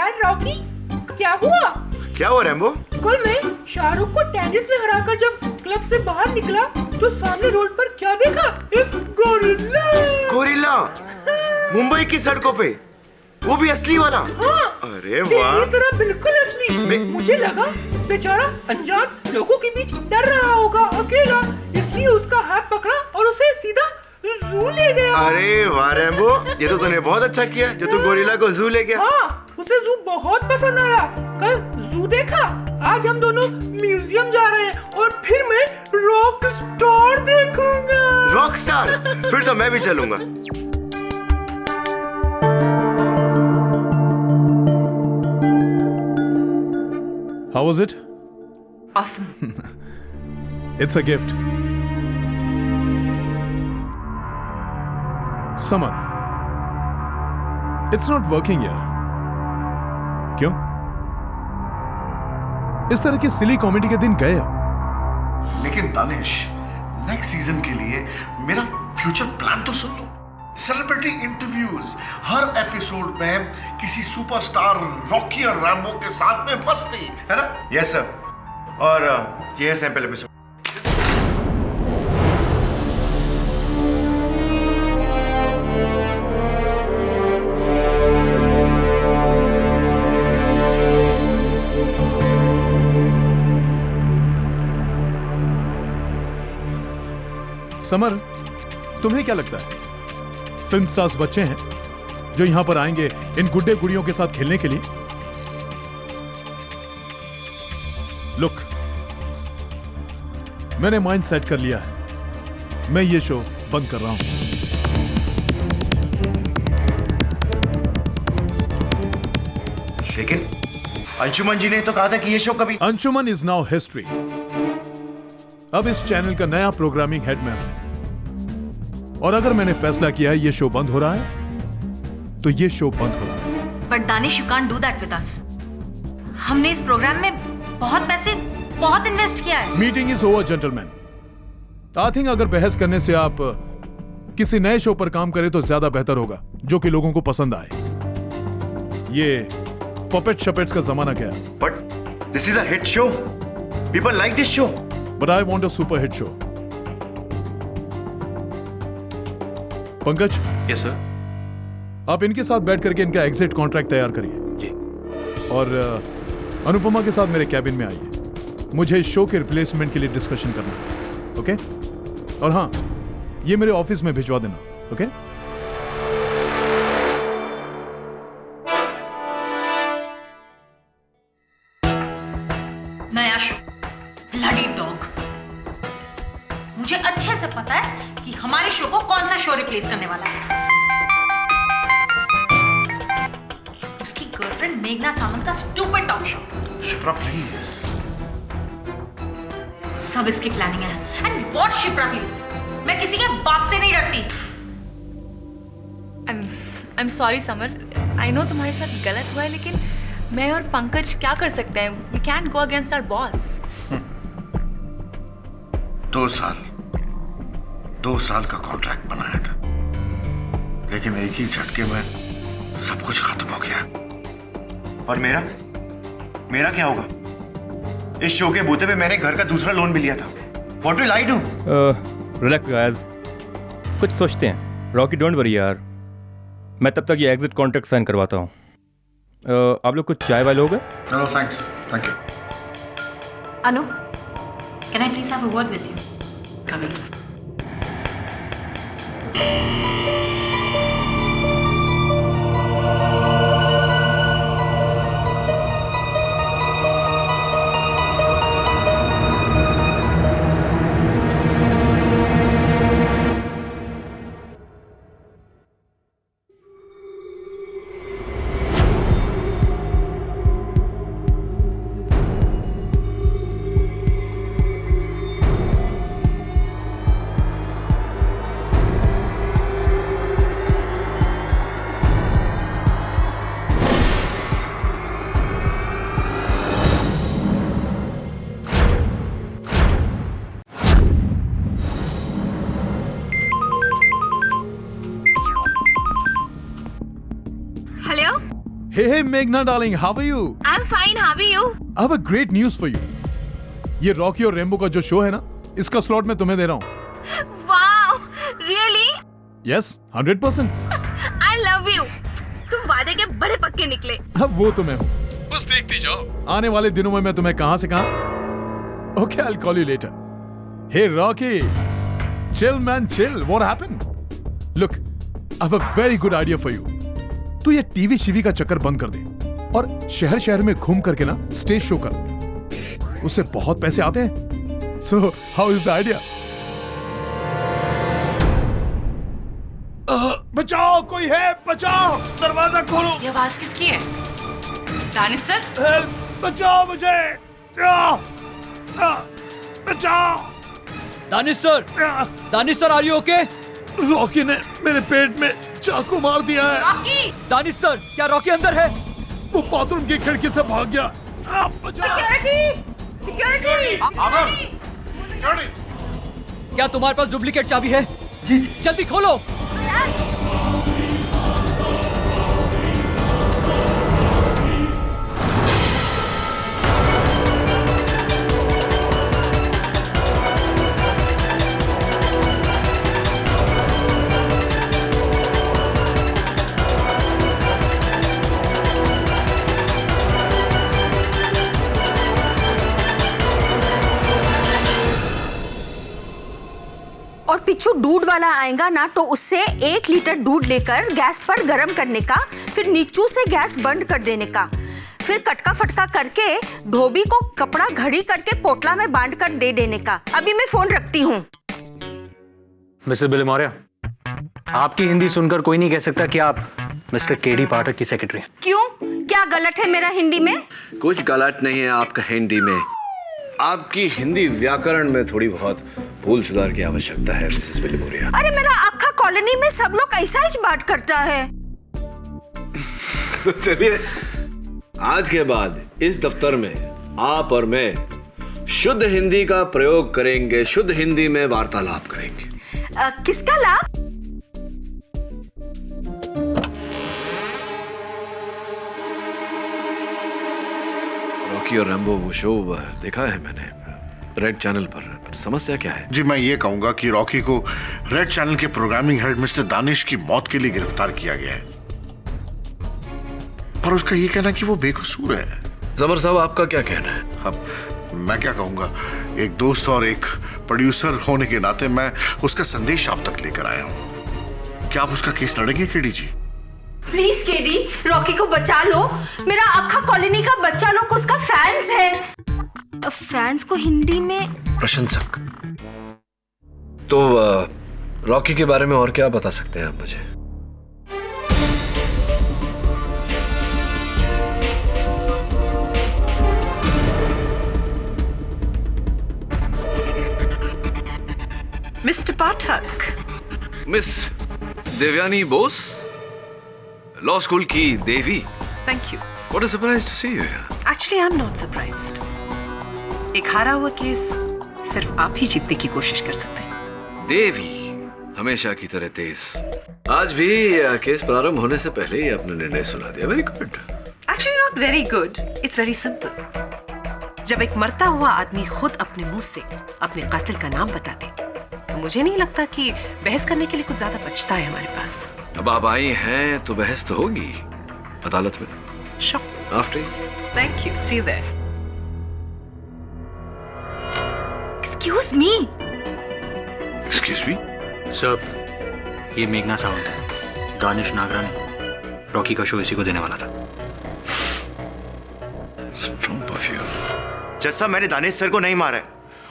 यार रॉकी, क्या हुआ? क्या हुआ रैम्बो? कल मैं शाहरुख को टेनिस में हराकर जब क्लब से बाहर निकला तो सामने रोड पर क्या देखा? एक गोरिल्ला। गोरिल्ला? मुंबई की सड़कों पे? वो भी असली वाला? हाँ, अरे वाह। तेरी तरह बिल्कुल असली। मुझे लगा बेचारा अनजान लोगों के बीच डर रहा होगा अकेला, इसलिए उसका हाथ पकड़ा और उसे सीधा जू ले गया। अरे वाह रैम्बो, ये तो तूने बहुत अच्छा किया जो तू गोरिल्ला को जू ले गया। हाँ, उसे जू बहुत पसंद आया। कल जू देखा, आज हम दोनों म्यूजियम जा रहे हैं और फिर मैं रॉक स्टार देखूंगा। Rock star? फिर तो मैं भी चलूंगा। How was it? Awesome. It's a gift. Summer. It's not working here. क्यों? इस तरह की सिली कॉमेडी के दिन गए अब। लेकिन दानिश, नेक्स्ट सीजन के लिए मेरा फ्यूचर प्लान तो सुन लो। सेलिब्रिटी इंटरव्यूज, हर एपिसोड में किसी सुपरस्टार रॉकी और रैम्बो के साथ में मस्ती, है ना? Yes sir. और ये है सैंपल एपिसोड। समर, तुम्हें क्या लगता है फिल्म स्टार्स बच्चे हैं जो यहां पर आएंगे इन गुड्डे गुड़ियों के साथ खेलने के लिए? लुक, मैंने माइंड सेट कर लिया है, मैं ये शो बंद कर रहा हूं। लेकिन अंशुमन जी ने तो कहा था कि ये शो कभी। Anshuman is now history. अब इस चैनल का नया प्रोग्रामिंग हेड मैं हूं, और अगर मैंने फैसला किया है ये शो बंद हो रहा है तो ये शो बंद हो रहा है। But Danish, you can't do that with us. हमने इस प्रोग्राम में बहुत पैसे, बहुत इन्वेस्ट किया है। Meeting is over gentleman. I think अगर बहस करने से आप किसी नए शो पर काम करें तो ज्यादा बेहतर होगा जो कि लोगों को पसंद आए। ये पपेट शपेट्स का जमाना गया। But this is a hit show, people like this show. But I want a super hit show. Pankaj. Yes sir. आप इनके साथ बैठ करके इनका एग्जिट कॉन्ट्रैक्ट तैयार करिए जी। और अनुपमा के साथ मेरे कैबिन में आइए, मुझे इस शो के रिप्लेसमेंट के लिए डिस्कशन करना है। ओके? और हाँ, ये मेरे ऑफिस में भिजवा देना। ओके? नया शो, ब्लडी डॉग। मुझे अच्छे से पता है कि हमारे शो को कौन सा शो रिप्लेस करने वाला है। उसकी गर्लफ्रेंड मेघना सामंत का stupid talk show. Shipra please. सब इसकी प्लानिंग है। And what Shipra please? मैं किसी के बाप से नहीं डरती। I'm sorry summer, I know तुम्हारे साथ गलत हुआ है, लेकिन मैं और पंकज क्या कर सकते हैं? We can't go against our boss. 2 साल का कॉन्ट्रैक्ट बनाया था, लेकिन एक ही झटके में सब कुछ खत्म हो गया। और मेरा क्या होगा? इस शो के बूते पे मैंने घर का दूसरा लोन भी लिया था। What will I do? Relax guys, कुछ सोचते हैं। रॉकी डोंट वरी यार, मैं तब तक ये एग्जिट कॉन्ट्रैक्ट साइन करवाता हूँ। आप लोग कुछ चाय वाले लोगे? चलो thanks, thank you. Anu, can I please have a word with you? Coming. Hey Meghna darling, how are you? I'm fine. How are you? I have a great news for you. ये Rocky और rainbow का जो show है ना, इसका slot मैं तुम्हें दे रहा हूँ। Wow, really? Yes, 100%. I love you. तुम वादे के बड़े पक्के निकले। अब वो तो मैं हूँ। बस देखती जाओ। आने वाले दिनों में मैं तुम्हें कहां से कहां। Okay, I'll call you later. Hey Rocky, chill man, chill. What happened? Look, I have a very good idea for you. तू ये टीवी शीवी का चक्कर बंद कर दे और शहर शहर में घूम करके ना स्टेज शो कर। उससे बहुत पैसे आते हैं। So, how is the idea? बचाओ, कोई है, बचाओ, दरवाजा खोलो। ये आवाज किसकी है? दानिश सर? हेल्प, बचाओ मुझे, बचाओ। Danish sir are you okay? Rocky ने मेरे पेट में चाकू मार दिया है। रॉकी! दानिश सर, क्या रॉकी अंदर है? वो बाथरूम की खिड़की से भाग गया। बचाओ। सिक्योरिटी! आदर, सिक्योरिटी। क्या तुम्हारे पास डुप्लीकेट चाबी है? जी। जल्दी खोलो। और पिछू दूध वाला आएगा ना तो उससे 1 लीटर दूध लेकर गैस पर गरम करने का, फिर नीचू से गैस बंद कर देने का, फिर कटका फटका करके धोबी को कपड़ा घड़ी करके पोटला में बांध कर दे देने का। अभी मैं फोन रखती हूँ। मिस्टर बिल मौर्य, आपकी हिंदी सुनकर कोई नहीं कह सकता कि आप मिस्टर केडी पाठक की सेक्रेटरी हैं। क्यों? क्या गलत है मेरा हिंदी में? कुछ गलत नहीं है आपका हिंदी में, आपकी हिंदी व्याकरण में थोड़ी बहुत भूल सुधार की आवश्यकता है मिसेस बिल मौर्य। अरे मेरा आखा कॉलोनी में सब लोग ऐसा ही बात करता है। तो चलिए, आज के बाद इस दफ्तर में आप और मैं शुद्ध हिंदी का प्रयोग करेंगे, शुद्ध हिंदी में वार्तालाप करेंगे। किसका लाभ? रॉकी और रैम्बो वो शो देखा है मैंने रेड चैनल पर समस्या क्या है? जी, मैं ये कहूंगा कि रॉकी को रेड चैनल के प्रोग्रामिंग हेड मिस्टर दानिश की मौत के लिए गिरफ्तार किया गया है, पर उसका ये कहना कि वो बेकसूर है। जबर साहब, आपका क्या कहना है? अब मैं क्या कहूंगा, एक दोस्त और एक प्रोड्यूसर होने के नाते मैं उसका संदेश आप तक लेकर आया हूं। क्या आप उसका केस लड़ेंगे KD ji? Please KD, Rocky को बचा लो। मेरा आखा कॉलोनी का बच्चा लोग उसका फैंस है। फैंस को हिंदी में प्रशंसक। तो रॉकी के बारे में और क्या बता सकते हैं आप मुझे? Mister Pathak. Miss Devyani Bose, law school की देवी। Thank you. What a surprise to see you here. Actually I am not surprised. एक हारा हुआ केस सिर्फ आप ही जीतने की कोशिश कर सकते हैं। देवी हमेशा की तरह तेज। आज भी केस प्रारंभ होने से पहले ही अपना निर्णय सुना दिया। Very good. Actually not very good, it's very simple. जब एक मरता हुआ आदमी खुद अपने मुंह से अपने कातिल का नाम बता दे तो मुझे नहीं लगता कि बहस करने के लिए कुछ ज्यादा बचता है हमारे पास। अब आप आई हैं तो बहस तो होगी अदालत में। Sure. After you. Thank you. See you there. Excuse me. Excuse me? Sir, ये मेघना सावंत है, दानिश नागरानी। रॉकी का शो इसी को देने वाला था। Strong of you. जैसा मैंने दानिश सर को नहीं मारा है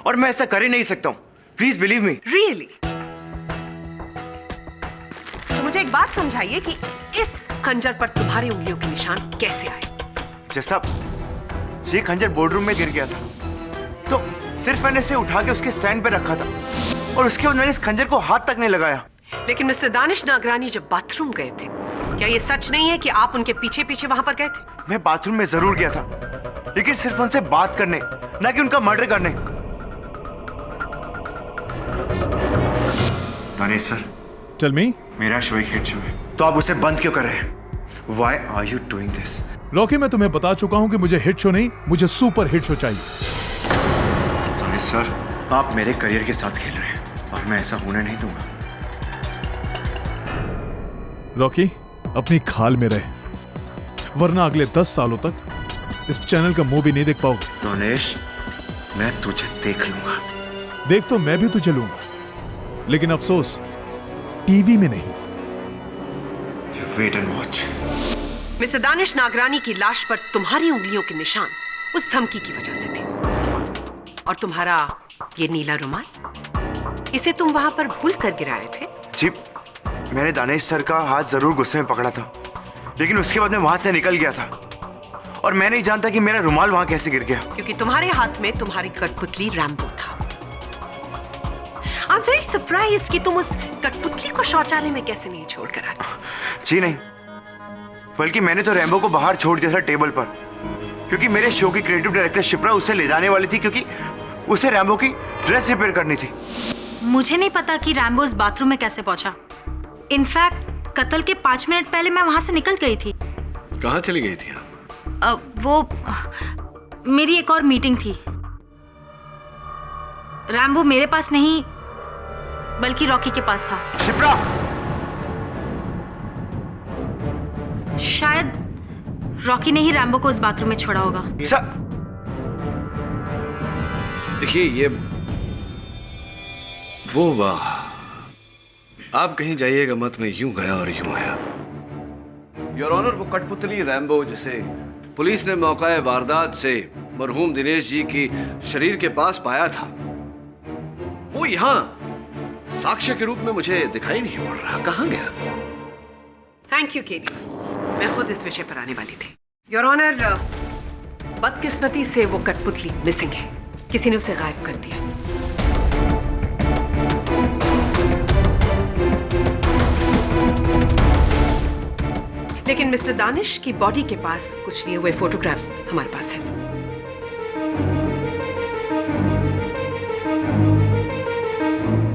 और मैं ऐसा कर ही नहीं सकता हूँ। Please believe me. Really? तो मुझे एक बात समझाइए कि इस खंजर पर तुम्हारी उंगलियों के निशान कैसे आए? जैसा ये खंजर बोर्डरूम में गिर गया था तो सिर्फ मैंने इसे उठा के उसके स्टैंड पे रखा था और उसके बाद मैंने इस खंजर को हाथ तक नहीं लगाया। लेकिन मिस्टर दानिश नागरानी जब बाथरूम गए थे, क्या ये सच नहीं है कि आप उनके पीछे पीछे वहां पर गए थे? मैं बाथरूम में जरूर गया था, लेकिन सिर्फ उनसे बात करने, ना कि उनका मर्डर करने। Danish sir, tell me. मेरा शो एक हिट शो है, तो आप उसे बंद क्यों कर रहे हैं? Why are you doing this? Rocky, मैं तुम्हें बता चुका हूं कि मुझे हिट शो नहीं, मुझे सुपर हिट शो चाहिए। दानिश सर, आप मेरे करियर के साथ खेल रहे हैं और मैं ऐसा होने नहीं दूंगा। रॉकी, अपनी खाल में रहे, वरना अगले 10 सालों तक इस चैनल का मुंह भी नहीं देख पाओगे। दानिश, मैं तुझे देख लूंगा। देख तो मैं भी तुझे लूंगा, लेकिन अफसोस टीवी में नहीं। Wait and watch. Mister Danish Nagrani की लाश पर तुम्हारी उंगलियों के निशान उस धमकी की वजह से थे। और तुम्हारा ये नीला रुमाल, इसे तुम वहां पर भूल कर गिराए थे। जी, मैंने दानिश सर का हाथ जरूर गुस्से में पकड़ा था, लेकिन उसके बाद मैं वहां से निकल गया था और मैं नहीं जानता कि मेरा रुमाल वहां कैसे गिर गया। क्योंकि तुम्हारे हाथ में तुम्हारी कठपुतली रैम्बो था। आई एम वेरी सरप्राइज्ड कि तुम उस कठपुतली को शौचालय में कैसे नहीं छोड़कर आए। जी नहीं, बल्कि मैंने तो रैम्बो को बाहर छोड़ दिया था टेबल पर, क्योंकि मेरे शो की क्रिएटिव डायरेक्टर शिप्रा उसे ले जाने वाली थी, क्योंकि उसे रैम्बो की ड्रेस रिपेयर करनी थी। मुझे नहीं पता कि रैम्बो इस बाथरूम में कैसे पहुंचा। इनफैक्ट कत्ल के 5 मिनट पहले मैं वहां से निकल गई थी। कहाँ चली गई थी? वो मेरी एक और मीटिंग थी। रैम्बो मेरे पास नहीं, बल्कि रॉकी के पास था। शिप्रा! शायद रॉकी ने ही रैम्बो को इस बाथरूम में छोड़ा होगा। देखिए, ये वो वाह, आप कहीं जाइएगा मत, मैं यूं गया और यूं आया। योर ऑनर, वो कठपुतली रैम्बो जिसे पुलिस ने मौका वारदात से मरहूम दिनेश जी की शरीर के पास पाया था, वो यहाँ साक्ष्य के रूप में मुझे दिखाई नहीं पड़ रहा। कहाँ गया? थैंक यू केडी, मैं खुद इस विषय पर आने वाली थी। योर ऑनर, बदकिस्मती से वो कठपुतली मिसिंग है। किसी ने उसे गायब कर दिया। लेकिन मिस्टर दानिश की बॉडी के पास कुछ लिए हुए फोटोग्राफ्स हमारे पास हैं।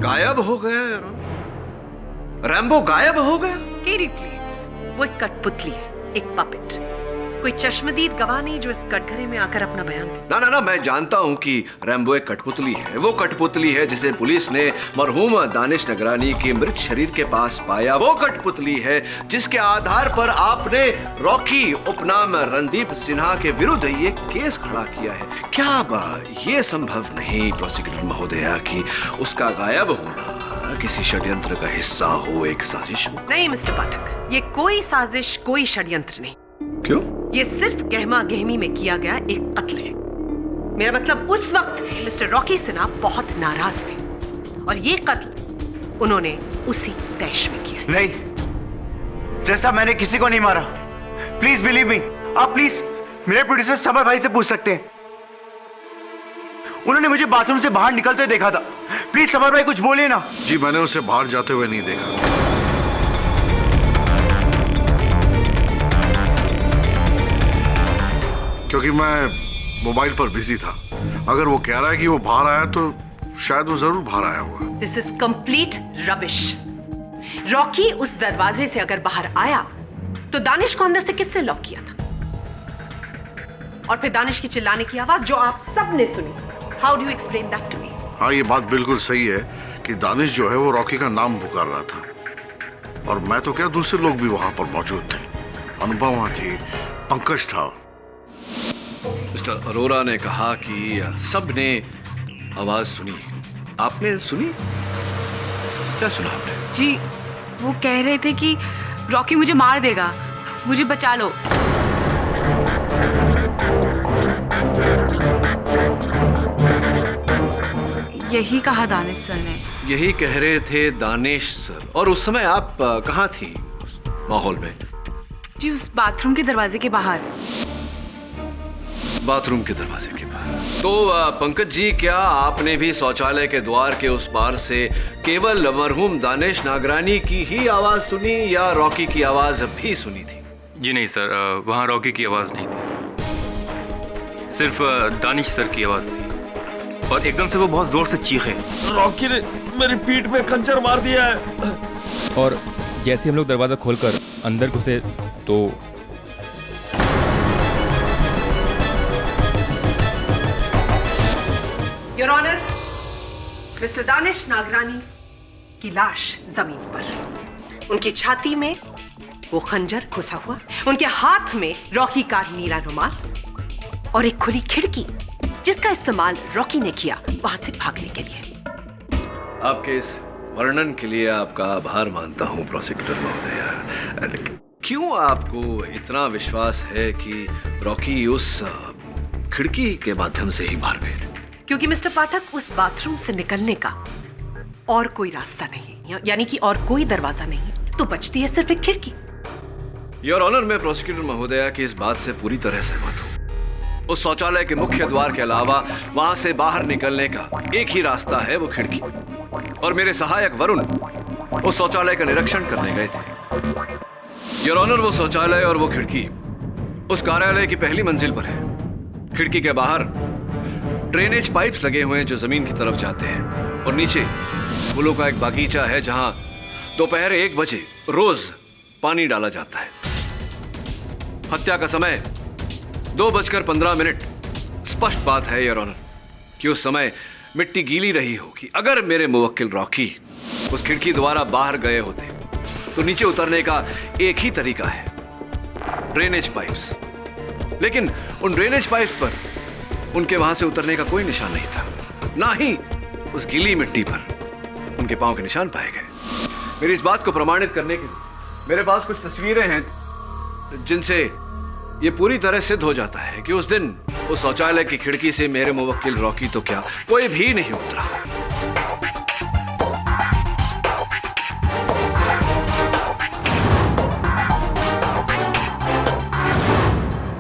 गायब हो गया? रैम्बो गायब हो गया? केडी प्लीज, वो एक कठपुतली है, एक पपेट, कोई चश्मदीद गवाह नहीं जो इस कटघरे में आकर अपना बयान दे। ना ना ना, मैं जानता हूं कि रैम्बो एक कठपुतली है। वो कठपुतली है जिसे पुलिस ने मरहूम दानिश नगरानी के मृत शरीर के पास पाया। वो कठपुतली है जिसके आधार पर आपने रॉकी उपनाम रणदीप सिन्हा के विरुद्ध ये केस खड़ा किया है। क्या ये संभव नहीं प्रोसिक्यूटर महोदया कि उसका गायब होना किसी षड्यंत्र का हिस्सा हो, एक साजिश हो? नहीं मिस्टर पाठक, ये कोई साजिश, कोई षड्यंत्र नहीं। क्यों? ये सिर्फ गहमा गहमी में किया गया एक कत्ल है। मेरा मतलब उस वक्त मिस्टर रॉकी सिन्हा बहुत नाराज थे और ये कत्ल उन्होंने उसी तैश में किया। नहीं, जैसा मैंने किसी को नहीं मारा। Please believe me. आप प्लीज मेरे प्रोड्यूसर समर भाई से पूछ सकते हैं, उन्होंने मुझे बाथरूम से बाहर निकलते देखा था। प्लीज समर भाई कुछ बोलिए ना। जी, मैंने उसे बाहर जाते हुए नहीं देखा, क्योंकि मैं मोबाइल पर बिजी था। अगर वो कह रहा है कि वो बाहर आया तो शायद वो जरूर बाहर आया होगा। This is complete rubbish. Rocky उस दरवाजे से अगर बाहर आया तो दानिश को अंदर से किसने लॉक किया था? और फिर दानिश की चिल्लाने की आवाज जो आप सबने सुनी, how do you explain that to me? हाँ, ये बात बिल्कुल सही है कि दानिश जो है वो रॉकी का नाम पुकार रहा था, और मैं तो क्या, दूसरे लोग भी वहां पर मौजूद थे। अनुपमा थी, पंकज था। मिस्टर अरोरा ने कहा कि सबने आवाज सुनी। आपने सुनी? क्या सुना आपने? जी, वो कह रहे थे कि रॉकी मुझे मार देगा, मुझे बचा लो। यही कहा दानिश सर ने। यही कह रहे थे दानिश सर। और उस समय आप कहाँ थी उस माहौल में? जी, उस बाथरूम के दरवाजे के बाहर। बाथरूम के दरवाजे के बाहर। तो पंकज जी, क्या आपने भी शौचालय के द्वार के उस पार से केवल मरहूम दानिश नागरानी की ही आवाज सुनी या रॉकी की आवाज भी सुनी थी? जी नहीं सर, वहाँ रॉकी की आवाज़ नहीं थी, सिर्फ दानिश सर की आवाज़ थी। और एकदम से वो बहुत ज़ोर से चीखे, रॉकी ने मेरी पीठ में खंजर मार दिया है। और जैसे ही हम लोग दरवाज़ा खोलकर अंदर घुसे तो your honour, mister Danish Nagrani की लाश जमीन पर, उनकी छाती में वो खंजर घुसा हुआ, उनके हाथ में रॉकी का नीला रुमाल और एक खुली खिड़की जिसका इस्तेमाल रॉकी ने किया वहां से भागने के लिए। आपके इस वर्णन के लिए आपका आभार मानता हूं प्रोसिक्यूटर महोदय। क्यों आपको इतना विश्वास है कि रॉकी उस खिड़की के माध्यम से ही बाहर गए थे? क्योंकि मिस्टर पाठक, उस बाथरूम से निकलने का और कोई रास्ता नहीं, यानी कि और कोई दरवाजा नहीं, तो बचती है सिर्फ एक खिड़की। योर ऑनर, मैं प्रोसिक्यूटर महोदया की इस बात से पूरी तरह सहमत हूं। उस शौचालय के मुख्य द्वार के अलावा वहां से बाहर निकलने का एक ही रास्ता है, वो खिड़की। और मेरे सहायक वरुण उस शौचालय का निरीक्षण करने गए थे। योर ऑनर, वो शौचालय और वो खिड़की उस कार्यालय की पहली मंजिल पर है। खिड़की के बाहर ड्रेनेज पाइप्स लगे हुए हैं जो जमीन की तरफ जाते हैं, और नीचे फूलों का एक बागीचा है जहां दोपहर 1 बजे रोज पानी डाला जाता है। हत्या का समय 2:15 स्पष्ट बात है योर ऑनर कि उस समय मिट्टी गीली रही होगी। अगर मेरे मुवक्किल रॉकी उस खिड़की द्वारा बाहर गए होते तो नीचे उतरने का एक ही तरीका है, ड्रेनेज पाइप्स। लेकिन उन ड्रेनेज पाइप्स पर उनके वहां से उतरने का कोई निशान नहीं था, ना ही उस गीली मिट्टी पर उनके पांव के निशान पाए गए। मेरी इस बात को प्रमाणित करने के लिए मेरे पास कुछ तस्वीरें हैं जिनसे ये पूरी तरह सिद्ध हो जाता है कि उस दिन उस शौचालय की खिड़की से मेरे मुवक्किल रॉकी तो क्या, कोई भी नहीं उतरा।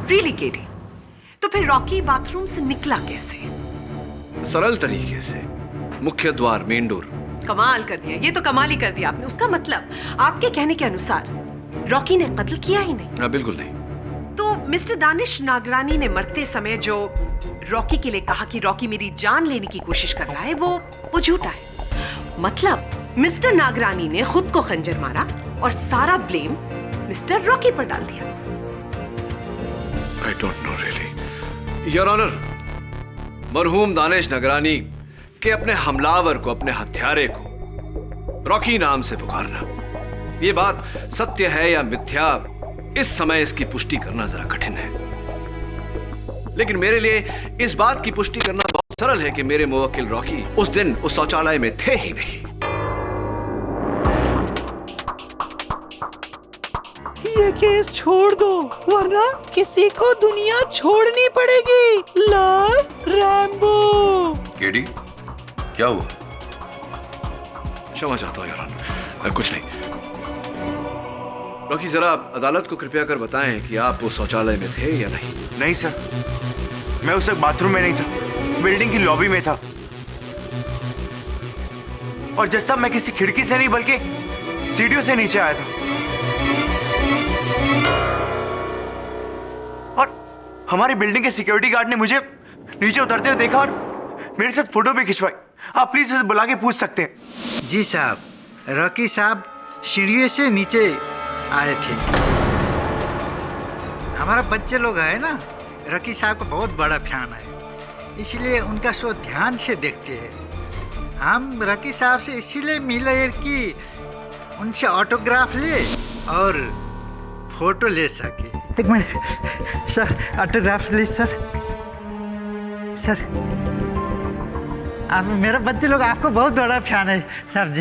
रियली केडी, तो फिर रॉकी बाथरूम से निकला कैसे? सरल तरीके से, मुख्य द्वार, मेन डोर। कमाल कर दिया, ये तो कमाल ही कर दिया आपने। उसका मतलब आपके कहने के अनुसार रॉकी ने कत्ल किया ही नहीं? हाँ, बिल्कुल नहीं। तो मिस्टर दानिश नागरानी ने मरते समय जो रॉकी के लिए कहा कि रॉकी मेरी जान लेने की कोशिश कर रहा है, वो झूठा है। मतलब मिस्टर नागरानी ने खुद को खंजर मारा और सारा ब्लेम मिस्टर रॉकी पर डाल दिया। I don't know really. Your Honor, मरहूम दानिश नागरानी के अपने हमलावर को, अपने हत्यारे को रॉकी नाम से पुकारना, ये बात सत्य है या मिथ्या, इस समय इसकी पुष्टि करना जरा कठिन है। लेकिन मेरे लिए इस बात की पुष्टि करना बहुत सरल है कि मेरे मुवक्किल रॉकी उस दिन उस शौचालय में थे ही नहीं। ये केस छोड़ दो, वरना किसी को दुनिया छोड़नी पड़ेगी। Love Rambo. केडी, क्या हुआ? क्षमा चाहता हूं योर ऑनर, कुछ नहीं। रॉकी, जरा आप अदालत को कृपया कर बताएं कि आप उस शौचालय में थे या नहीं। नहीं सर, मैं उस वक्त बाथरूम में नहीं था, बिल्डिंग की लॉबी में था। और जज साहब, मैं किसी खिड़की से नहीं बल्कि सीढ़ियों से नीचे आया था। और हमारी बिल्डिंग के सिक्योरिटी गार्ड ने मुझे नीचे उतरते हुए देखा और मेरे साथ फोटो भी खिंचवाई। आप प्लीज उसे बुला के पूछ सकते हैं। जी साहब, रॉकी साहब सीढ़ियों से नीचे आए थे। हमारा बच्चे लोग है ना, रॉकी साहब का बहुत बड़ा फैन है, इसलिए उनका शो ध्यान से देखते हैं। हम रॉकी साहब से इसीलिए मिले कि उनसे ऑटोग्राफ ले और फोटो ले सके। एक minute sir, autograph please sir. Sir, आप, मेरा बच्चे लोग आपको बहुत बड़ा फैन है साहब जी,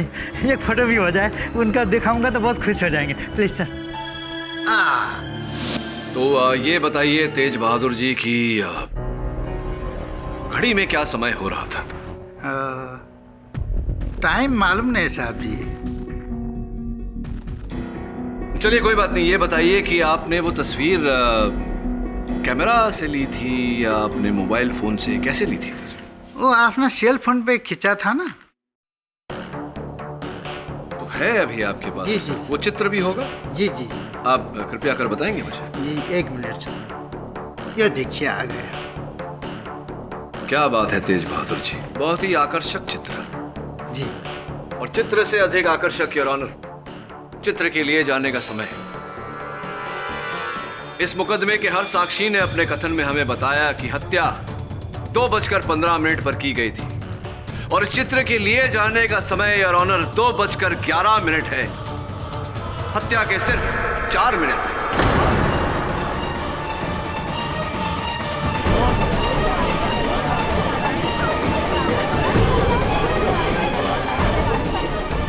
एक फोटो भी हो जाए, उनका दिखाऊंगा तो बहुत खुश हो जाएंगे, प्लीज सर। तो ये बताइए तेज बहादुर जी की घड़ी में क्या समय हो रहा था? टाइम मालूम नहीं साहब जी। चलिए कोई बात नहीं, ये बताइए कि आपने वो तस्वीर कैमरा से ली थी या अपने मोबाइल फोन से, कैसे ली थी तस्वीर? वो अपना सेल फोन पे खिंचा था ना। तो है अभी आपके पास? जी जी। वो चित्र भी होगा? जी जी जी। आप कृपया कर बताएंगे मुझे? जी, एक मिनट सर, ये देखिए आ गया। क्या बात है तेज बहादुर जी, बहुत ही आकर्षक चित्र। जी। और चित्र से अधिक आकर्षक योर ऑनर, चित्र के लिए जाने का समय है। इस मुकदमे के हर साक्षी ने अपने कथन में हमें बताया कि हत्या 2:15 पर की गई थी और इस चित्र के लिए जाने का समय योर ऑनर 2:11 है। हत्या के सिर्फ 4 minute.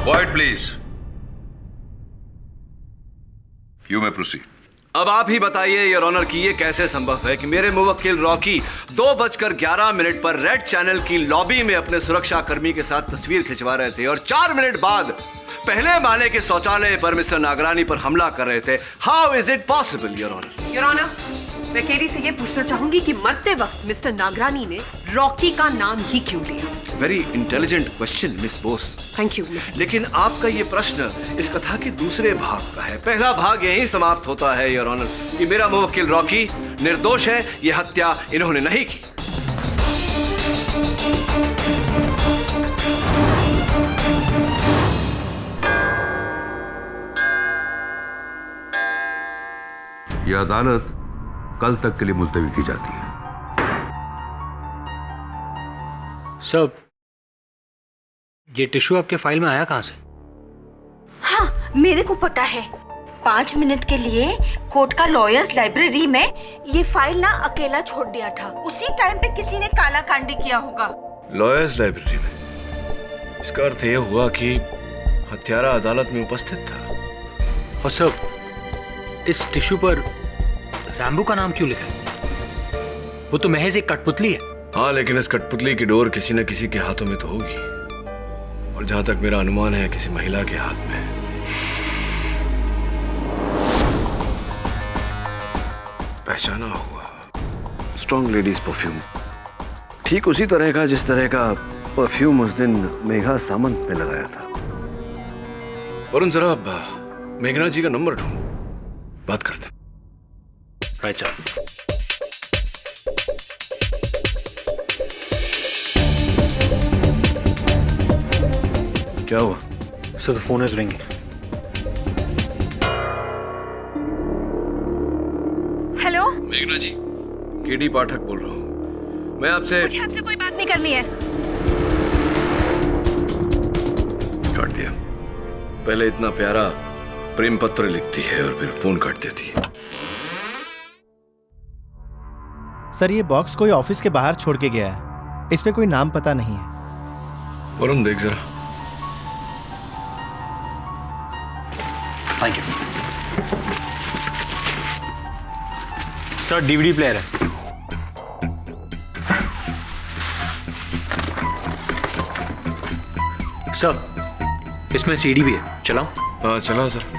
Quiet, please. You may proceed. अब आप ही बताइए योर ऑनर कि ये कैसे संभव है कि मेरे मुवक्किल रॉकी 2:11 पर रेड चैनल की लॉबी में अपने सुरक्षा कर्मी के साथ तस्वीर खिंचवा रहे थे और 4 मिनट बाद पहले माले के शौचालय पर मिस्टर नागरानी पर हमला कर रहे थे। How is it possible your honour? Your honour, मैं केडी से ये पूछना चाहूंगी कि मरते वक्त मिस्टर नागरानी ने रॉकी का नाम ही क्यों लिया? Very intelligent question miss Bose. Thank you miss. लेकिन आपका ये प्रश्न इस कथा के दूसरे भाग का है। पहला भाग यही समाप्त होता है योर ऑनर कि मेरा मुवक्किल रॉकी निर्दोष है, ये हत्या इन्होंने नहीं की। यह अदालत कल तक के लिए मुलतवी की जाती है। सर, ये टिश्यू आपके फाइल में आया कहां से? हाँ, मेरे को पता है। 5 मिनट के लिए कोर्ट का लॉयर्स लाइब्रेरी में ये फाइल ना अकेला छोड़ दिया था। उसी टाइम पे किसी ने काला कांडी किया होगा। लॉयर्स लाइब्रेरी में? इसका अर्थ यह हुआ कि हत्यारा अदालत में उपस्थित था। और सर, इस टिश्यू पर रैम्बो का नाम क्यों लिखा है? वो तो महज एक कठपुतली है। हाँ, लेकिन इस कठपुतली की डोर किसी न किसी के हाथों में तो होगी, और जहां तक मेरा अनुमान है किसी महिला के हाथ में है। पहचाना हुआ स्ट्रॉन्ग लेडीज परफ्यूम, ठीक उसी तरह का जिस तरह का परफ्यूम उस दिन मेघा सामंत ने लगाया था। वरुण, जरा मेघना जी का नंबर ढूंढ, बात करते। Right sir. क्या हुआ? Sir, the phone is ringing. Hello, मेघना जी, केडी पाठक बोल रहा हूँ। मैं आपसे कोई बात नहीं करनी है। काट दिया। पहले इतना प्यारा प्रेम पत्र लिखती है और फिर फोन काट देती है। सर, ये बॉक्स कोई ऑफिस के बाहर छोड़ के गया है। इसमें कोई नाम पता नहीं है। वरुण, देख जरा। Thank you sir. DVD player है। सर, इसमें सीडी भी है, चलाओ? हाँ, चलाओ सर।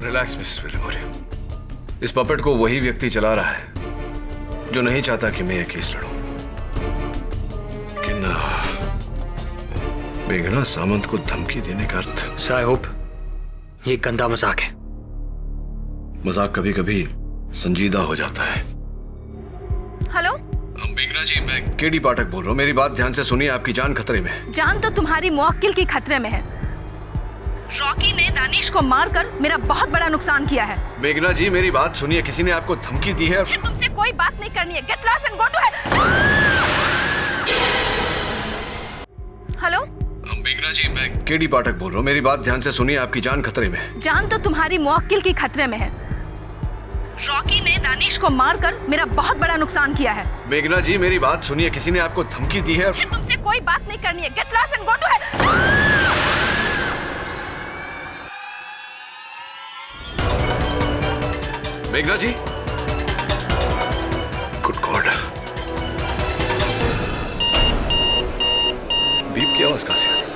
Relax Mrs विलिमोरिया। इस पपेट को वही व्यक्ति चला रहा है जो नहीं चाहता कि मैं यह केस लड़ूं। लेकिन मेघना सामंत को धमकी देने का अर्थ? सर, आई होप ये गंदा मजाक है। मजाक कभी कभी संजीदा हो जाता है। हेलो मेघना जी, मैं केडी पाठक बोल रहा हूँ। मेरी बात ध्यान से सुनिए, आपकी जान खतरे में है। जान तो तुम्हारी मुवक्किल की खतरे में है। रॉकी ने दानिश को मारकर मेरा बहुत बड़ा नुकसान किया है। मेघना जी मेरी बात सुनिए, किसी ने आपको धमकी दी है? मुझे तुमसे कोई बात नहीं करनी है। Get lost and go to hell. मेघना जी मैं केडी पाठक बोल रहा हूँ, मेरी बात ध्यान से सुनिए, आपकी जान खतरे में है। जान तो तुम्हारी मुवक्किल की खतरे में है। रॉकी ने दानिश को मारकर मेरा बहुत बड़ा नुकसान किया है। मेघना जी मेरी बात सुनिए, किसी ने आपको धमकी दी है? मुझे तुमसे कोई बात नहीं करनी है। Get lost and go to मेघना जी, गुड गॉड, बीप की आवाज कहां से आ रही?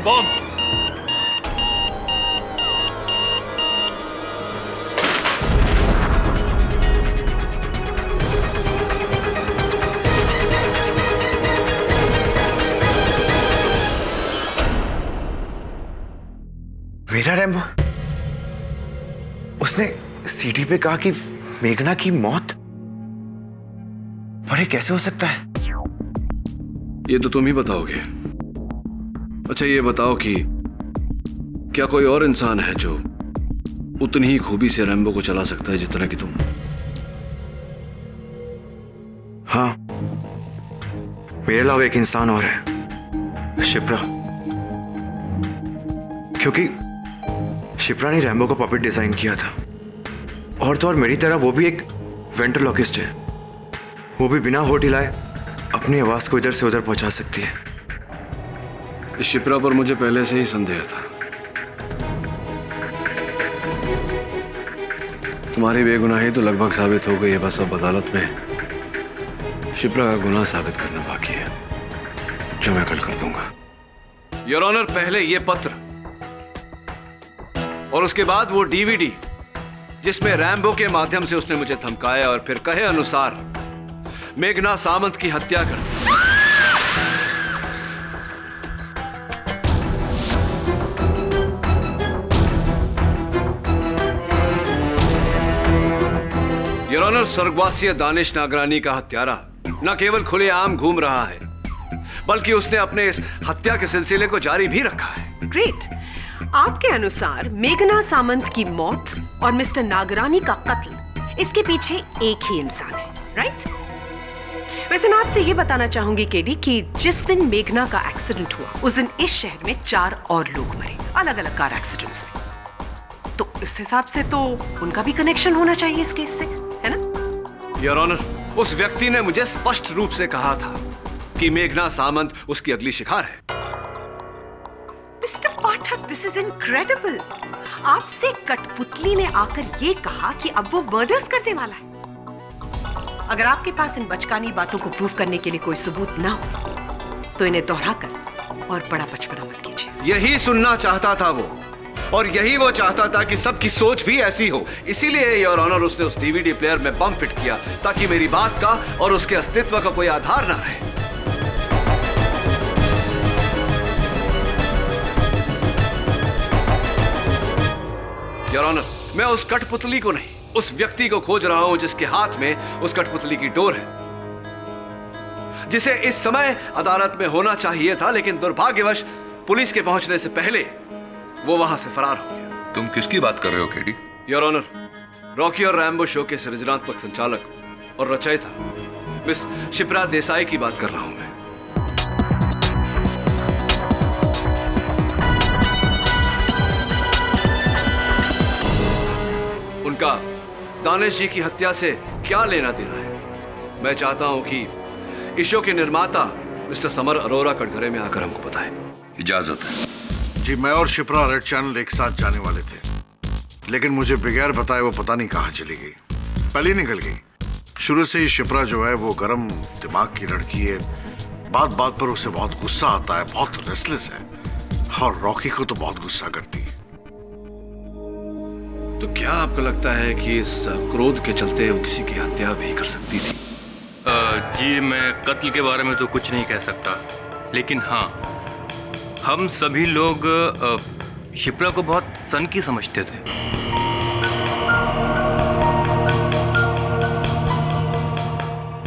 बॉम्ब। मेरा रैम्बो? उसने सीढ़ी पे कहा कि मेघना की मौत? और ये कैसे हो सकता है? ये तो तुम ही बताओगे। अच्छा ये बताओ कि क्या कोई और इंसान है जो उतनी ही खूबी से रैम्बो को चला सकता है जितना कि तुम? हाँ, मेरे अलावा एक इंसान और है, शिप्रा। क्योंकि शिप्रा ने रैम्बो का पपेट डिजाइन किया था, और तो और मेरी तरह वो भी एक वेंट्रोलॉकिस्ट है। वो भी बिना होठ हिलाए अपनी आवाज को इधर से उधर पहुंचा सकती है। इस शिप्रा पर मुझे पहले से ही संदेह था। तुम्हारी बेगुनाही तो लगभग साबित हो गई है, बस अब अदालत में शिप्रा का गुनाह साबित करना बाकी है, जो मैं कल कर दूंगा। योर ऑनर, पहले ये पत्र और उसके बाद वो डीवीडी जिसमें रैम्बो के माध्यम से उसने मुझे धमकाया और फिर कहे अनुसार मेघना सामंत की हत्या कर दी। योर ऑनर, स्वर्गवासी दानिश नागरानी का हत्यारा न केवल खुलेआम घूम रहा है, बल्कि उसने अपने इस हत्या के सिलसिले को जारी भी रखा है। ग्रेट। आपके अनुसार मेघना सामंत की मौत और मिस्टर नागरानी का कत्ल, इसके पीछे एक ही इंसान है, राइट? वैसे मैं आपसे ये बताना चाहूंगी केडी कि जिस दिन मेघना का एक्सीडेंट हुआ उस दिन इस शहर में 4 और लोग मरे, अलग अलग कार एक्सीडेंट्स में। तो इस हिसाब से तो उनका भी कनेक्शन होना चाहिए इस केस से, है ना? योर ऑनर, उस व्यक्ति ने मुझे स्पष्ट रूप से कहा था कि मेघना सामंत उसकी अगली शिकार है। Mister Pathak, this is incredible. आपसे कठपुतली ने आकर ये कहा कि अब वो मर्डर्स करने वाला है। अगर आपके पास इन बचकानी बातों को प्रूव करने के लिए कोई सबूत ना हो तो इन्हें दोहराकर और बड़ा बचपना मत कीजिए। यही सुनना चाहता था वो, और यही वो चाहता था कि सबकी सोच भी ऐसी हो। इसीलिए योर ऑनर, उसने उस डीवीडी प्लेयर में बम फिट किया ताकि मेरी बात का और उसके अस्तित्व का कोई आधार ना रहे। योर ऑनर, मैं उस कठपुतली को नहीं, उस व्यक्ति को खोज रहा हूं जिसके हाथ में उस कठपुतली की डोर है, जिसे इस समय अदालत में होना चाहिए था, लेकिन दुर्भाग्यवश पुलिस के पहुंचने से पहले वो वहां से फरार हो गया। तुम किसकी बात कर रहे हो केडी? योर ऑनर, रॉकी और रैम्बो शो के सृजनात्मक संचालक और रचयिता मिस शिप्रा देसाई की बात कर रहा हूं मैं। उनका दानिश जी की हत्या से क्या लेना देना है? मैं चाहता हूं कि इस शो के निर्माता मिस्टर समर अरोरा कटघरे में आकर हमको बताएं। इजाजत है जी। मैं और शिप्रा रेड चैनल एक साथ जाने वाले थे, लेकिन मुझे बगैर बताए वो पता नहीं कहां चली गई, पहले निकल गई। शुरू से ही शिप्रा जो है वो गर्म दिमाग की लड़की है, बात बात पर उसे बहुत गुस्सा आता है, बहुत रेस्टलेस है, और रॉकी को तो बहुत गुस्सा करती है। तो क्या आपको लगता है कि इस क्रोध के चलते वो किसी की हत्या भी कर सकती थी? जी, मैं कत्ल के बारे में तो कुछ नहीं कह सकता, लेकिन हाँ, हम सभी लोग शिप्रा को बहुत सन की समझते थे।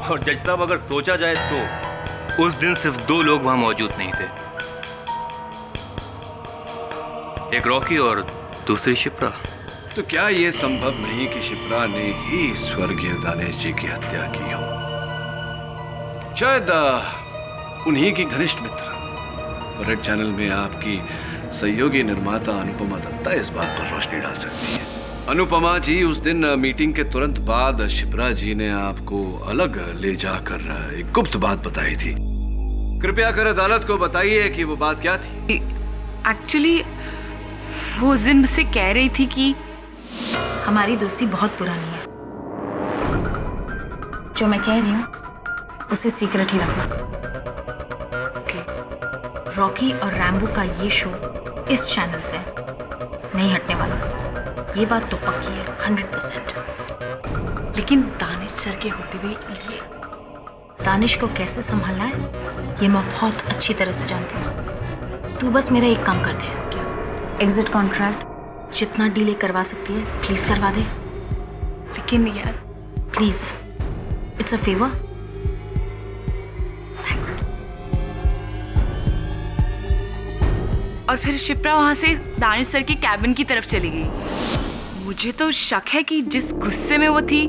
और जज साहब, अगर सोचा जाए तो उस दिन सिर्फ 2 लोग वहां मौजूद नहीं थे, एक रॉकी और दूसरी शिप्रा। तो क्या यह संभव नहीं कि शिप्रा ने ही स्वर्गीय दानिश जी की हत्या की हो? शायद उन्हीं की घनिष्ठ मित्र रेड चैनल में आपकी सहयोगी निर्माता अनुपमा दत्ता इस बात पर रोशनी डाल सकती है। अनुपमा जी, उस दिन मीटिंग के तुरंत बाद शिप्रा जी ने आपको अलग ले जाकर एक गुप्त बात बताई थी। कृपया कर अदालत को बताइए कि वो बात क्या थी। एक्चुअली वो उस दिन मुझसे कह रही थी कि हमारी दोस्ती बहुत पुरानी है। जो मैं कह रही हूँ उसे सीक्रेट ही रखना। रॉकी और रैम्बो का ये शो इस चैनल से नहीं हटने वाला, ये बात तो पक्की है 100%। लेकिन दानिश सर के होते हुए ये दानिश को कैसे संभालना है ये मैं बहुत अच्छी तरह से जानती हूँ। तू बस मेरा एक काम कर दे। क्या? एग्जिट कॉन्ट्रैक्ट जितना डीले करवा सकती है प्लीज करवा दे। लेकिन यार please, it's a favour. Thanks. और फिर शिप्रा वहां से दानिश सर की कैबिन की तरफ चली गई। मुझे तो शक है कि जिस गुस्से में वो थी,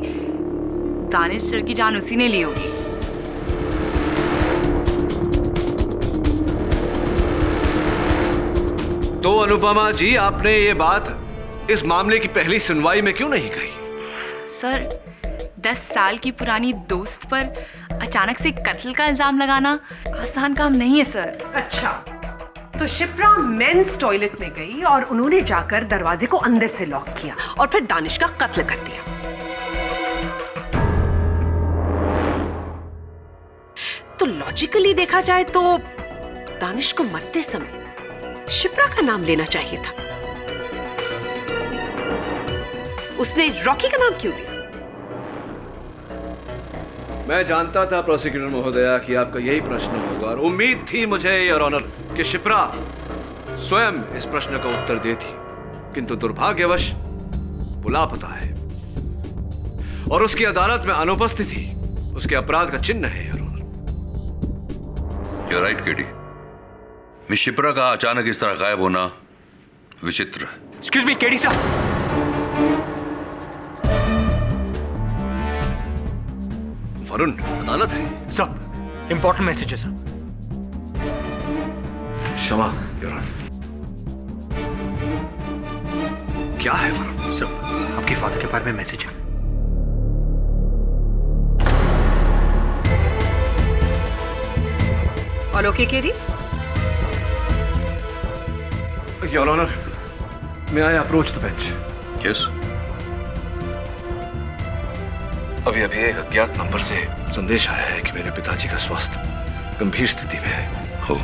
दानिश सर की जान उसी ने ली होगी। तो अनुपमा जी, आपने ये बात इस मामले की पहली सुनवाई में क्यों नहीं कही? सर, 10 साल की पुरानी दोस्त पर अचानक से कत्ल का इल्जाम लगाना आसान काम नहीं है सर। अच्छा, तो शिप्रा मेंस टॉयलेट में गई और उन्होंने जाकर दरवाजे को अंदर से लॉक किया और फिर दानिश का कत्ल कर दिया। तो लॉजिकली देखा जाए तो दानिश को मरते समय शिप्रा का नाम लेना चाहिए था। उसने रॉकी का नाम क्यों लिया? मैं जानता था प्रोसिक्यूटर महोदया कि आपका यही प्रश्न होगा और उम्मीद थी मुझे योर ऑनर कि शिप्रा स्वयं इस प्रश्न का उत्तर देती, किंतु दुर्भाग्यवश वो लापता है और उसकी अदालत में अनुपस्थिति उसके अपराध का चिन्ह है। Your honour. You're right, KD. Miss Shipra का अचानक इस तरह गायब होना विचित्र है। एक्सक्यूज मी केडी साहब। वरुण, अदालत है। सब इंपॉर्टेंट मैसेज है सर। क्षमा योर ऑनर। क्या है वरुण? सर, आपके फादर के बारे में मैसेज है। All okay KD? Your honour, may I approach the bench? Yes. अभी एक अज्ञात नंबर से संदेश आया है कि मेरे पिताजी का स्वास्थ्य गंभीर स्थिति में है। हो,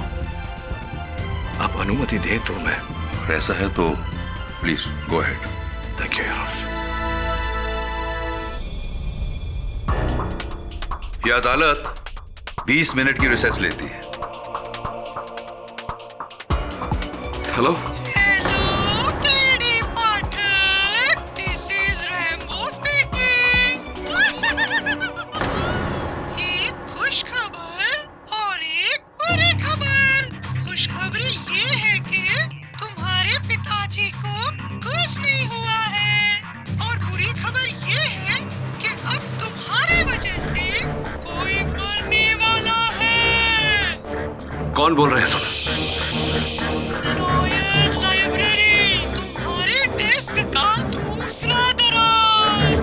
आप अनुमति दें तो मैं। और ऐसा है तो please go ahead. Thank you your honour. यह अदालत 20 मिनट की रिसेस लेती है। हेलो। कौन बोल रहे हैं तुम? लाइब्रेरी, तुम्हारे डेस्क का दूसरा दराज।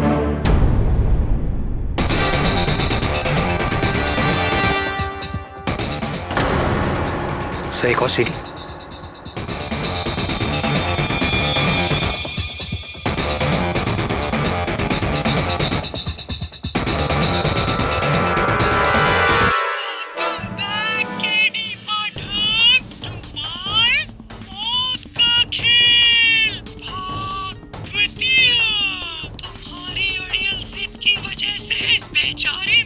सही कहो सीडी।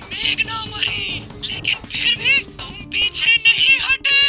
मेघना मरी, लेकिन फिर भी तुम पीछे नहीं हटे।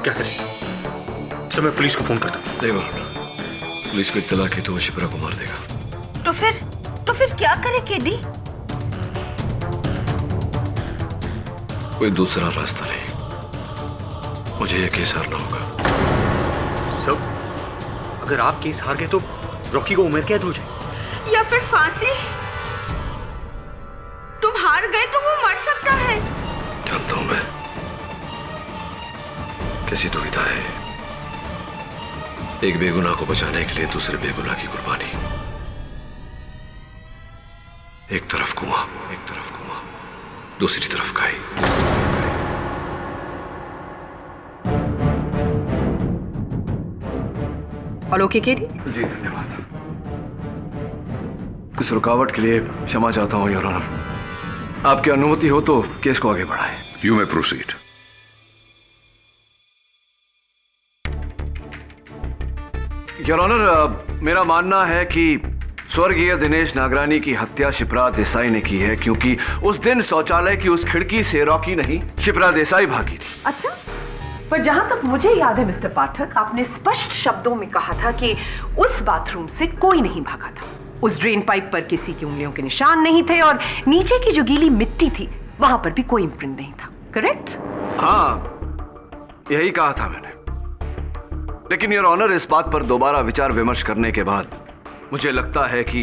आप क्या करेंगे? सर मैं पुलिस को फोन करता हूँ। नहीं वरुण, पुलिस को इत्तला की तो वो शिप्रा को मार देगा। तो फिर क्या करे केडी? कोई दूसरा रास्ता नहीं, मुझे ये केस हारना होगा। सब अगर आप केस हार गए तो रॉकी को उम्र कैद हो जाए या फिर फांसी। तुम हार गए तो वो मर सकता है। जानता हूं मैं, कैसी दुविधा है एक बेगुनाह को बचाने के लिए दूसरे बेगुनाह की कुर्बानी। एक तरफ कुआं, दूसरी तरफ खाई। All okay KD? जी धन्यवाद। इस रुकावट के लिए क्षमा चाहता हूं योर ऑनर। आपकी अनुमति हो तो केस को आगे बढ़ाएं। You may proceed. Your honour, मेरा मानना है कि स्वर्गीय दिनेश नागरानी की हत्या शिप्रा देसाई ने की है, क्योंकि उस दिन शौचालय की उस खिड़की से रॉकी नहीं, शिप्रा देसाई भागी थी। अच्छा, पर जहां तक मुझे याद है मिस्टर पाठक, आपने स्पष्ट शब्दों में कहा था कि उस बाथरूम से कोई नहीं भागा था। उस ड्रेन पाइप पर किसी की उंगलियों के निशान नहीं थे और नीचे की जो गीली मिट्टी थी वहां पर भी कोई इम्प्रिंट नहीं था। करेक्ट? हाँ, यही कहा था मैंने। लेकिन योर ऑनर, इस बात पर दोबारा विचार विमर्श करने के बाद मुझे लगता है कि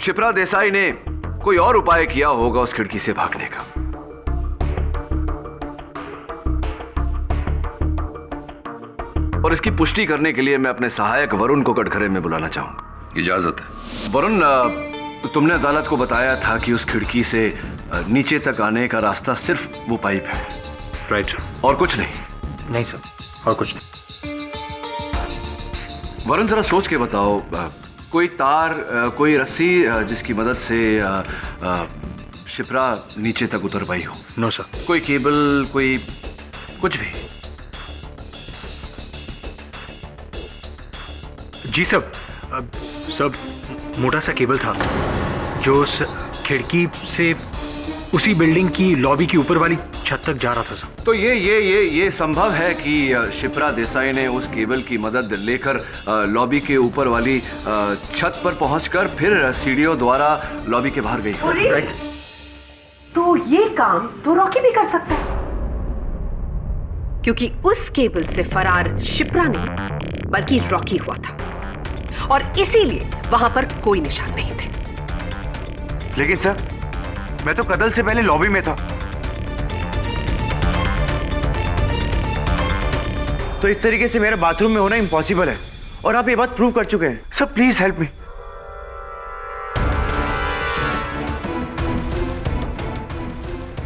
शिप्रा देसाई ने कोई और उपाय किया होगा उस खिड़की से भागने का। और इसकी पुष्टि करने के लिए मैं अपने सहायक वरुण को कटघरे में बुलाना चाहूंगा। इजाजत है। वरुण, तुमने अदालत को बताया था कि उस खिड़की से नीचे तक आने का रास्ता सिर्फ वो पाइप है। राइट। और कुछ नहीं? नहीं सर, और कुछ नहीं। वरुण, जरा सोच के बताओ, कोई तार, कोई रस्सी जिसकी मदद से शिप्रा नीचे तक उतर पाई हो? No sir. कोई केबल, कोई कुछ भी? जी सब मोटा सा केबल था जो उस खिड़की से उसी बिल्डिंग की लॉबी की ऊपर वाली छत तक जा रहा था सर। तो ये संभव है कि शिप्रा देसाई ने उस केबल की मदद लेकर लॉबी के ऊपर वाली छत पर पहुंचकर फिर सीढ़ियों द्वारा लॉबी के बाहर गई। राइट। तो ये काम तो रॉकी भी कर सकता है, क्योंकि उस केबल से फरार शिप्रा नहीं बल्कि रॉकी हुआ था और इसीलिए वहां पर कोई निशान नहीं थे। लेकिन सर, मैं तो कत्ल से पहले लॉबी में था। तो इस तरीके से मेरा बाथरूम में होना इम्पॉसिबल है और आप ये बात प्रूव कर चुके हैं। Sir please help me.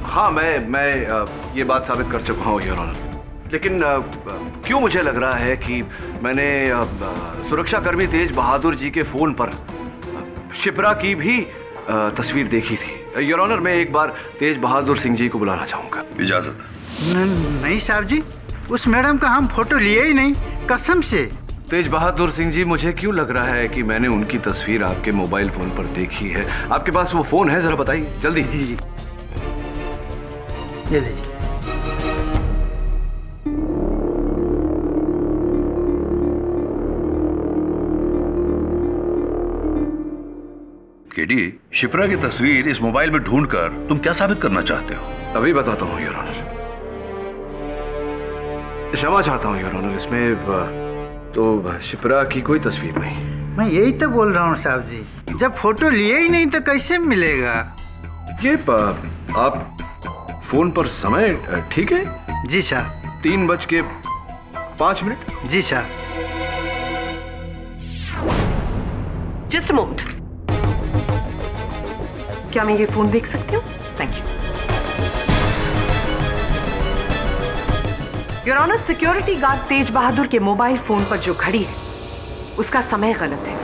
हाँ, मैं ये बात साबित कर चुका हूँ योर ऑनर। लेकिन क्यों मुझे लग रहा है कि मैंने सुरक्षाकर्मी तेज बहादुर जी के फोन पर शिप्रा की भी तस्वीर देखी थी। योर ऑनर, मैं एक बार तेज बहादुर सिंह जी को बुलाना चाहूंगा। इजाजत। नहीं साहब जी, उस मैडम का हम फोटो लिए ही नहीं, कसम से। तेज बहादुर सिंह जी, मुझे क्यों लग रहा है कि मैंने उनकी तस्वीर आपके मोबाइल फोन पर देखी है। आपके पास वो फोन है? जरा बताइए जल्दी। जी ये लीजिए। केडी, शिप्रा की तस्वीर इस मोबाइल में ढूंढकर तुम क्या साबित करना चाहते हो? अभी बताता हूँ योर ऑनर। क्षमा चाहता हूँ योर ऑनर, इसमें तो शिप्रा की कोई तस्वीर नहीं। मैं यही तो बोल रहा हूँ साहब जी, जब फोटो लिए ही नहीं तो कैसे मिलेगा? ये आप फोन पर समय ठीक है? जी साहब। 3:05। जी साहब। जस्ट अ मोमेंट, क्या मैं ये फोन देख सकती हूँ? Thank you. Your honour, security guard Tej Bahadur के मोबाइल फोन पर जो घड़ी है उसका समय गलत है।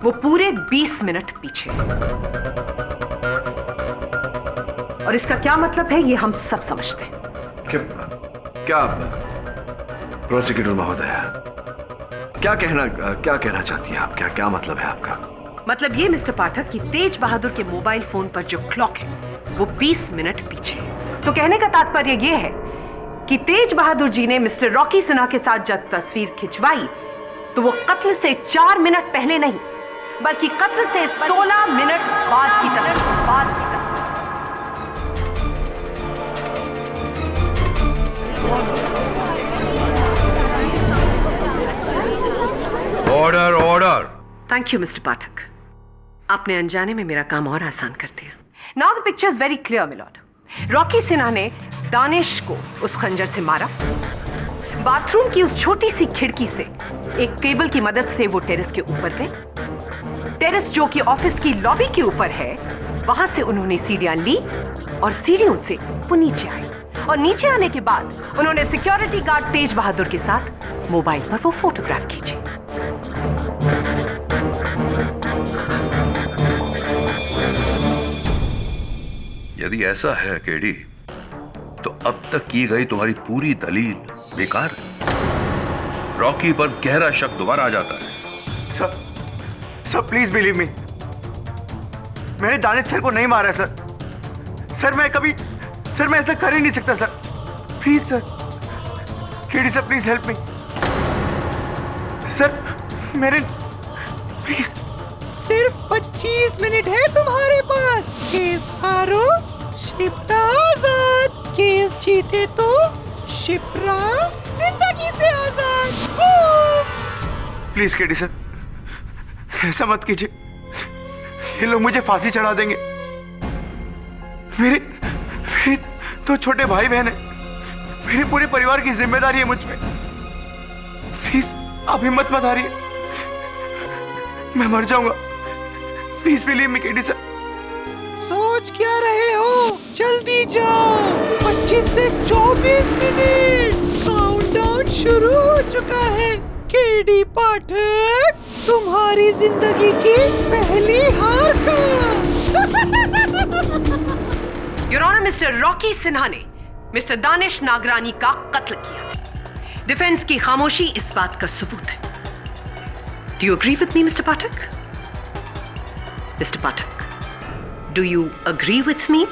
वो पूरे 20 मिनट पीछे है। और इसका क्या मतलब है ये हम सब समझते हैं। क्या प्रोसिक्यूटर महोदय, क्या कहना चाहती हैं आप? क्या मतलब है आपका? मतलब ये मिस्टर पाठक कि तेज बहादुर के मोबाइल फोन पर जो क्लॉक है वो 20 मिनट पीछे है। तो कहने का तात्पर्य ये है कि तेज बहादुर जी ने मिस्टर रॉकी सिन्हा के साथ जब तस्वीर खिंचवाई तो वो कत्ल से 4 मिनट पहले नहीं बल्कि कत्ल से 16 मिनट बाद की तस्वीर। Order order. Thank you mister Pathak, आपने अनजाने में मेरा काम और आसान कर दिया। Now the picture is very clear milord. Rocky Sinha ने दानिश को उस खंजर से मारा, बाथरूम की उस छोटी सी खिड़की से एक केबल की मदद से वो टेरेस के ऊपर गए। टेरेस जो कि ऑफिस की लॉबी के ऊपर है, वहां से उन्होंने सीढ़ियां ली और सीढ़ियों से वो नीचे आए और नीचे आने के बाद उन्होंने सिक्योरिटी गार्ड तेज बहादुर के साथ मोबाइल पर वो फोटोग्राफ खींची। यदि ऐसा है केडी, तो अब तक की गई तुम्हारी पूरी दलील बेकार है। रॉकी पर गहरा शक दोबारा आ जाता है। सर प्लीज बिलीव मी, मैंने दानिश सर को नहीं मारा सर। सर मैं ऐसा कर ही नहीं सकता sir. Please sir, KD sir please help me sir. मेरे प्लीज। सिर्फ 25 मिनट है तुम्हारे पास। केस हारो शिप्रा आजाद, केस जीते तो शिप्रा जिंदगी से आजाद। प्लीज केडी सर, ऐसा मत कीजिए। ये लोग मुझे फांसी चढ़ा देंगे। मेरे 2 छोटे भाई बहन है, मेरे पूरे परिवार की जिम्मेदारी है मुझ पे। प्लीज आप हिम्मत मत हारिए, मैं मर जाऊंगा। Please believe me KD sir. सोच क्या रहे हो, जल्दी जाओ। 25 से 24 मिनट, काउंटडाउन शुरू हो चुका है। केडी पाठक, तुम्हारी जिंदगी की पहली हार का। Your honour, mister Rocky Sinha ने मिस्टर दानिश नागरानी का कत्ल किया। डिफेंस की खामोशी इस बात का सबूत है। Do you agree with me mister Pathak? Mister Pathak, do you agree with me?